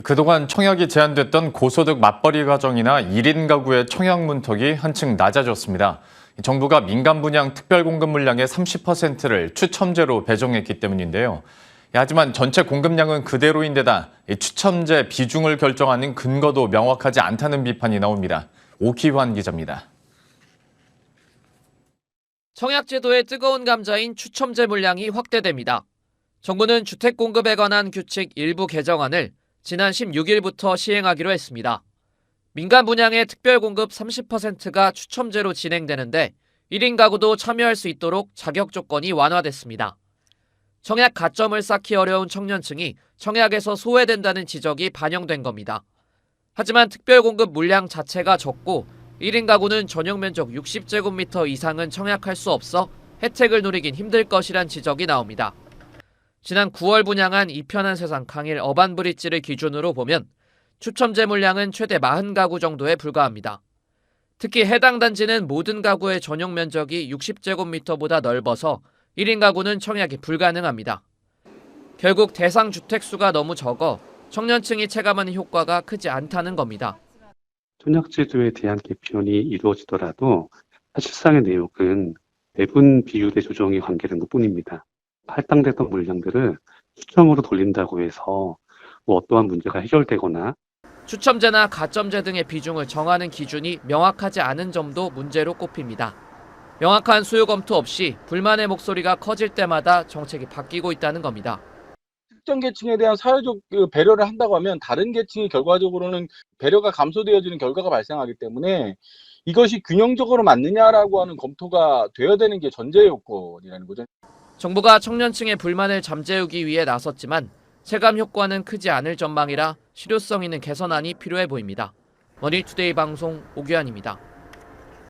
그동안 청약이 제한됐던 고소득 맞벌이 가정이나 1인 가구의 청약 문턱이 한층 낮아졌습니다. 정부가 민간 분양 특별 공급 물량의 30%를 추첨제로 배정했기 때문인데요. 하지만 전체 공급량은 그대로인데다 추첨제 비중을 결정하는 근거도 명확하지 않다는 비판이 나옵니다. 오기환 기자입니다. 청약제도의 뜨거운 감자인 추첨제 물량이 확대됩니다. 정부는 주택 공급에 관한 규칙 일부 개정안을 지난 16일부터 시행하기로 했습니다. 민간 분양의 특별 공급 30%가 추첨제로 진행되는데 1인 가구도 참여할 수 있도록 자격 조건이 완화됐습니다. 청약 가점을 쌓기 어려운 청년층이 청약에서 소외된다는 지적이 반영된 겁니다. 하지만 특별 공급 물량 자체가 적고 1인 가구는 전용 면적 60제곱미터 이상은 청약할 수 없어 혜택을 누리긴 힘들 것이란 지적이 나옵니다. 지난 9월 분양한 이편한 세상 강일 어반브릿지를 기준으로 보면 추첨제 물량은 최대 40가구 정도에 불과합니다. 특히 해당 단지는 모든 가구의 전용 면적이 60제곱미터보다 넓어서 1인 가구는 청약이 불가능합니다. 결국 대상 주택 수가 너무 적어 청년층이 체감하는 효과가 크지 않다는 겁니다. 청약제도에 대한 개편이 이루어지더라도 사실상의 내용은 배분 비율의 조정이 관계된 것뿐입니다. 할당됐던 물량들을 추첨으로 돌린다고 해서 어떠한 문제가 해결되거나 추첨제나 가점제 등의 비중을 정하는 기준이 명확하지 않은 점도 문제로 꼽힙니다. 명확한 수요 검토 없이 불만의 목소리가 커질 때마다 정책이 바뀌고 있다는 겁니다. 특정 계층에 대한 사회적 배려를 한다고 하면 다른 계층이 결과적으로는 배려가 감소되어지는 결과가 발생하기 때문에 이것이 균형적으로 맞느냐라고 하는 검토가 되어야 되는 게 전제 요건이라는 거죠. 정부가 청년층의 불만을 잠재우기 위해 나섰지만 체감 효과는 크지 않을 전망이라 실효성 있는 개선안이 필요해 보입니다. 머니투데이 방송 오규환입니다.